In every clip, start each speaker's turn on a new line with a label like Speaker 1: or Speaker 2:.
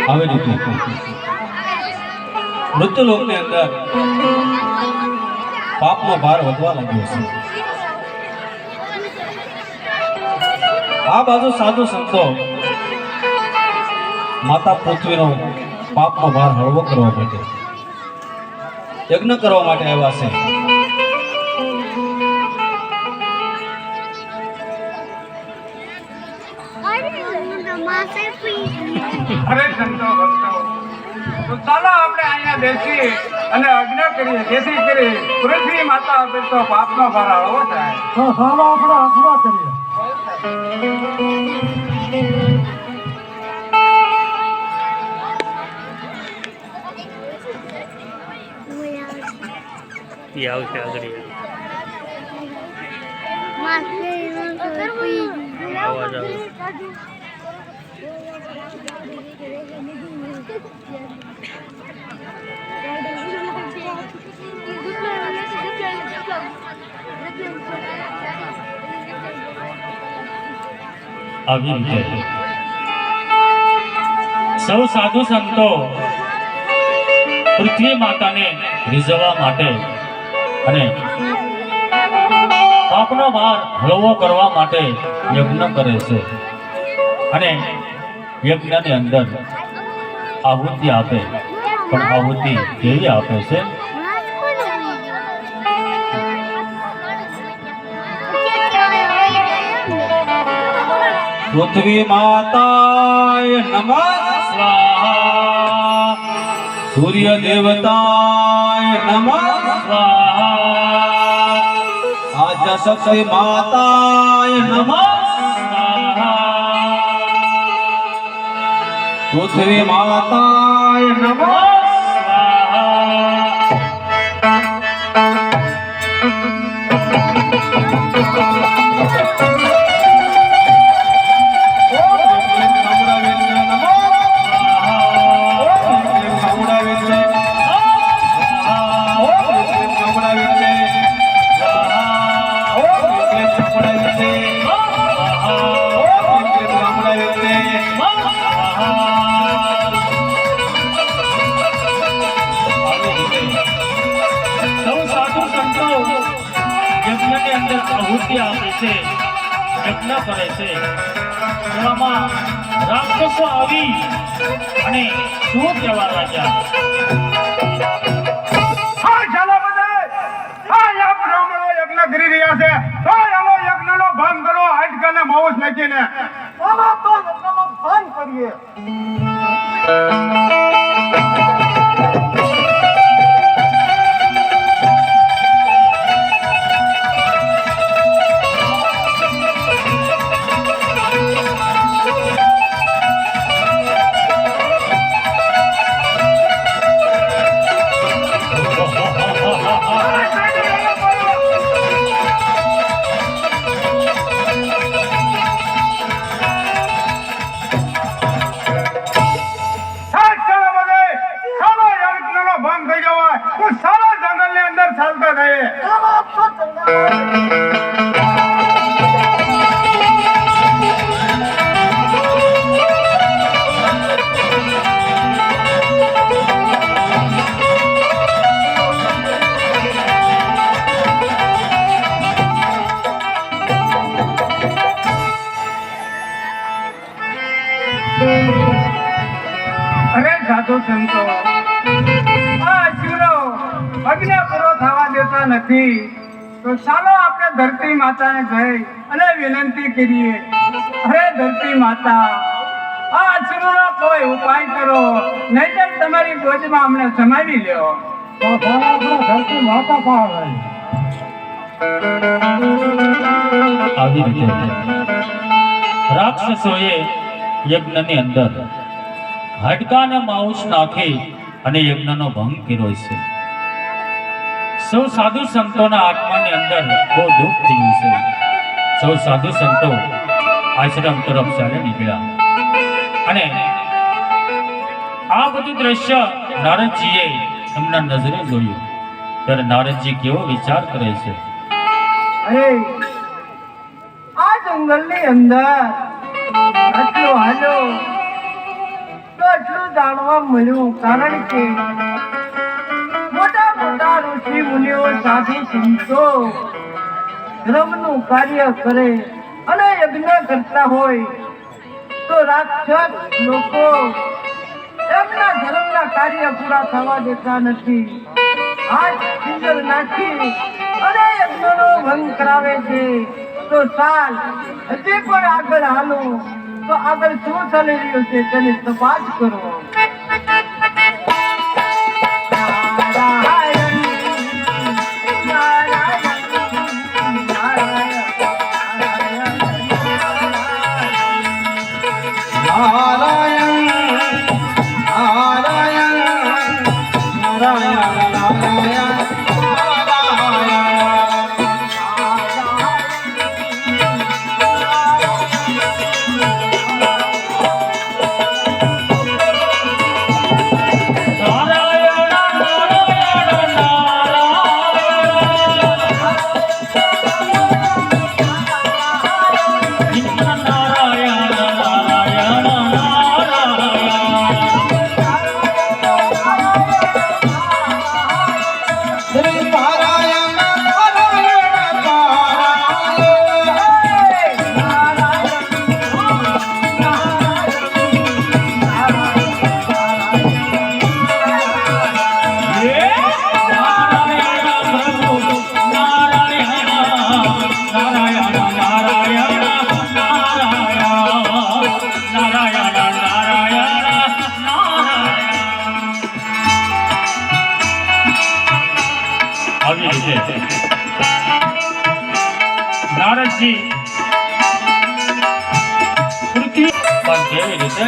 Speaker 1: આવી રીતે મૃત્યુલોકની અંદર પાપનો ભાર વધવા લાગ્યો છે. આ બાજુ સાધુ સંતો માતા પૃથ્વીનો પાપનો ભાર હળવો કરવા માટે યજ્ઞ કરવા માટે આવ્યા છે.
Speaker 2: અરે સંતો ભક્તો, તો ચાલો આપણે અહીંયા બેસી અને અગ્ન કરીએ, જેથી કરી પૃથ્વી માતા આપે તો પાપનો ભાર હળવો થાય.
Speaker 3: તો ચાલો આપણે અગ્ન કરીએ.
Speaker 4: આવશે આગળ અવાજ આવે.
Speaker 1: આવી રીતે સૌ સાધુ સંતો પૃથ્વી માતાને રીઝવવા માટે અને પાપનો ભાર હળવો કરવા માટે યજ્ઞ કરે છે અને યજ્ઞની અંદર આહુતિ આપે. પણ આહુતિ કેવી આપે છે? પૃથ્વી માતાય નમઃ સ્વાહા, સૂર્ય દેવતાય નમઃ સ્વાહા, આદ્ય શક્તિ માતાય નમઃ સ્વાહા, પૃથ્વી માતાય નમઃ આહુતિ આપે છે, યજ્ઞ કરે છે. એવામાં રાક્ષસો આવી અને શું કહેવા લાગ્યા?
Speaker 2: હા ચાલો બધા, હા યા બ્રાહ્મણો યજ્ઞ કરી રહ્યા છે, તો આવો યજ્ઞનો ભંગ કરો, હાડકાને માઉસ નાખીને.
Speaker 3: ચાલો તો યજ્ઞનો ભંગ કરીએ.
Speaker 2: સારા જંગલની અંદર ચાલતા થઈએ. અરે સાધુ સંતો, આ શિરો અગ્નિ પૂરો થવા દેતા નથી, તો ચાલો આપણે ધરતી માતાને જઈ અને વિનંતી કરીએ. અરે ધરતી માતા, આ શિરોનો કોઈ ઉપાય કરો, નહીંતર તમારી ગોદમાં અમને સમાવી લ્યો.
Speaker 3: તો ચાલો આપણે ધરતી માતા પાસે
Speaker 1: આવી રીતે રાક્ષસોએ યજ્ઞની અંદર હાડકાને માંસ નાખી અને યજ્ઞનો ભંગ કર્યો છે. સૌ સાધુ સંતોના આત્માની અંદર બહુ દુઃખ થયું છે. સૌ સાધુ સંતો આશ્રમ તરફ ચાલી નીકળ્યા અને આ બધું દ્રશ્ય નારદજીએ એમના નજરે જોયું. ત્યારે નારદજી કેવો વિચાર કરે છે.
Speaker 2: અરે આ જંગલની અંદર આટલું હાલ્યો તો આટલું જાણવા મળ્યું. કારણ કે મોટા મોટા ઋષિ મુનિઓ સાધુ સંતો ધર્મનું કાર્ય કરે અને યજ્ઞ કરતા હોય તો રાક્ષસ લોકો એમના ધર્મના કાર્ય પૂરા થવા દેતા નથી. હાથ સિંગલ નાખી અને યજ્ઞનો ભંગ કરાવે છે. તો ચાલ હજી પણ આગળ હાલો તો આગળ શું ચાલી રહ્યું છે તેની તપાસ કરો.
Speaker 1: નારદજી પૃથ્વી પર કેવી રીતે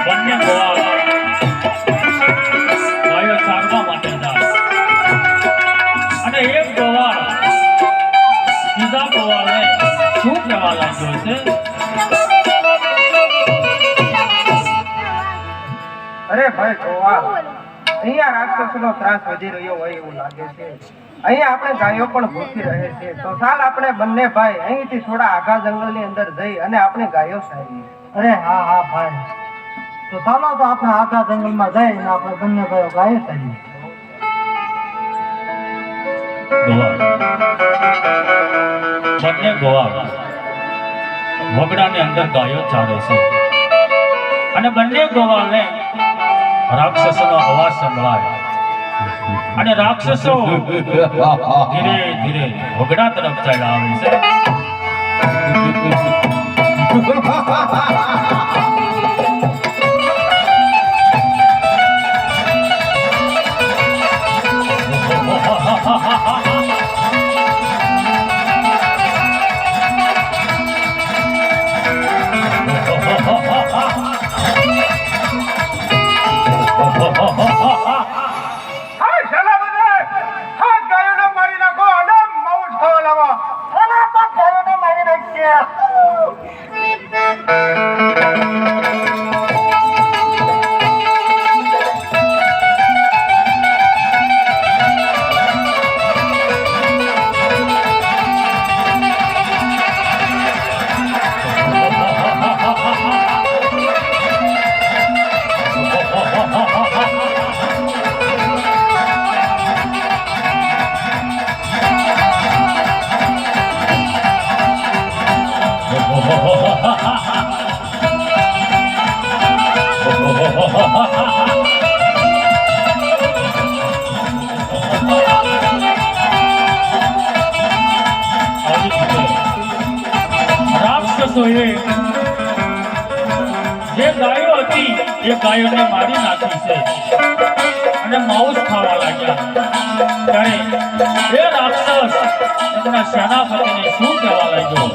Speaker 1: બંને ગોવાળ ગાયો ચારવા માટે જાય અને એક ગોવાળ બીજા ગોવાળને શું કહેવા લાગ્યો છે.
Speaker 2: અરે ભાઈ ગોવાળ, અહીંયા રાક્ષસનો ત્રાસ વધી રહ્યો હોય એવું લાગે છે. અહીંયા આપણે ગાયો પણ ભૂખી રહે છે. તો ચાલ આપણે બંને ભાઈ અહીંથી થોડા આઘા જંગલની અંદર જઈ અને આપણે ગાયો સારીએ.
Speaker 3: અરે હા હા ભાઈ, તો ચાલો તો આપણે આખા જંગલમાં જઈને આપણે બંને ભાઈઓ ગાય કરીએ.
Speaker 1: ગોવાળ બંને ગોવાળ વગડાની અંદર ગાયો ચારે છે અને બંને ગોવાળને રાક્ષસનો અવાજ સંભળાય અને રાક્ષસો ધીરે ધીરે વગડા તરફ ચાલ્યા આવે છે.
Speaker 2: હા શાલા બધા હા ગાયોને મારી નાખો અને માઉસ ખાવા લાવો.
Speaker 3: એના તો ગાયોને મારી નાખીએ.
Speaker 1: રાક્ષસોએ જે ગાયો હતી એ ગાયોને મારી નાખી છે અને માંસ ખાવા લાગ્યા. ત્યારે એ રાક્ષસ એમના સેનાપતિને શું કહેવા લાગ્યો?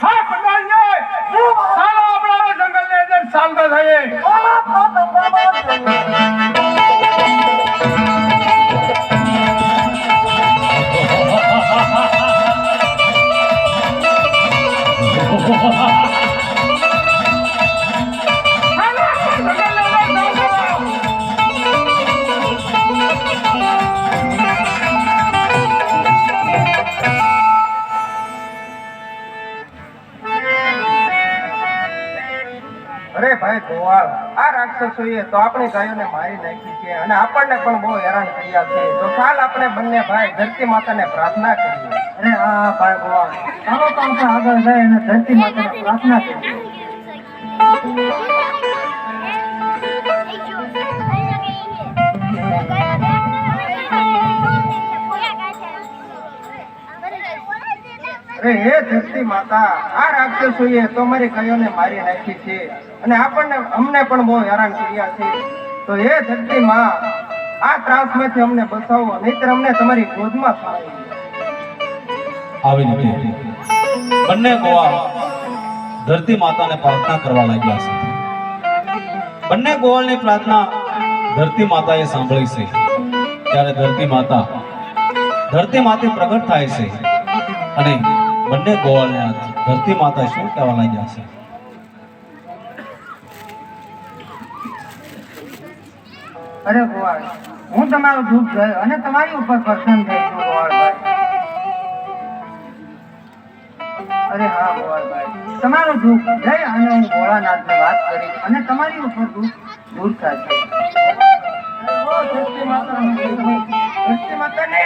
Speaker 2: હા પ્રધાનજી ચાલો આપણે જંગલની અંદર શાંત થઈએ.
Speaker 3: ઓલા તો જંગલમાં
Speaker 2: અરે ભાઈ ગોવાળ આ રાક્ષસોએ તો આપણી ગાયોને મારી નાખી છે અને આપણને પણ બહુ હેરાન કર્યા છે. તો ચાલ આપણે બંને ભાઈ ધરતી માતાને પ્રાર્થના કરીએ.
Speaker 3: અરે હા ભાઈ ગોવાળ, ચાલો તો આપણે આગળ જઈ અને ધરતી માતાને પ્રાર્થના કરીએ.
Speaker 2: અરે હે ધરતી માતા આ રાક્ષસોએ તો અમારી ગાયોને મારી નાખી છે અને અમને પણ બહુ હેરાન કર્યા છે. તો હે ધરતી માં આ ત્રાસમાંથી અમને બચાવો, નહીંતર અમને તમારી ગોદમાં ફાળવી દો.
Speaker 5: આવી રીતે બંને ગોવાળ ધરતી માતાને પ્રાર્થના કરવા લાગ્યા છે. બંને ગોવાળની પ્રાર્થના ધરતી માતાએ સાંભળી છે. ત્યારે ધરતી માતે પ્રગટ થાય છે અને બંને ગોવાળને ધરતી માતા શું કહેવા લાગ્યા છે?
Speaker 3: અરે ગોવાળ, હું તમારું દુઃખ જોયો અને તમારી ઉપર પ્રસન્ન થઈ છું ગોવાળભાઈ. અરે હા ગોવાળભાઈ, તમારું દુઃખ જઈ અને હું ભોળાનાથને વાત કરી અને તમારી ઉપર દુઃખ દૂર થશે.
Speaker 2: ઓ ધરતી માતાને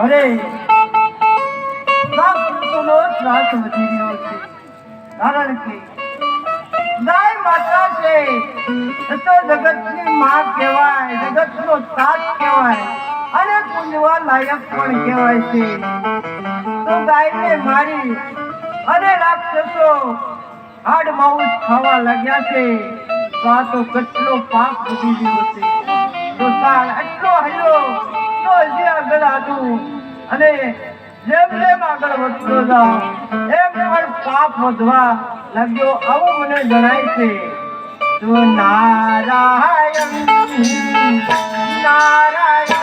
Speaker 3: અરે રાક્ષસોનો ત્રાસ વધી રહ્યો છે, કારણ કે ગાય માતા છે તો જગતની માં કહેવાય, જગતનો તાત કહેવાય અને પૂજવા લાયક પણ કહેવાય છે. તો ગાયને મારી અને રાક્ષસો હાડ માઉસ ખાવા લાગ્યા છે. તો આ તો કેટલો પાપ વધી ગયો છે. તો સાળ એટલો હલ્યો તો હજી આગળ હતું અને જેમ જેમ આગળ વધતો જાઉં એમ પણ પાપ વધવા લાગ્યો, આવું મને જણાય છે. તો નારાયણ નારાયણ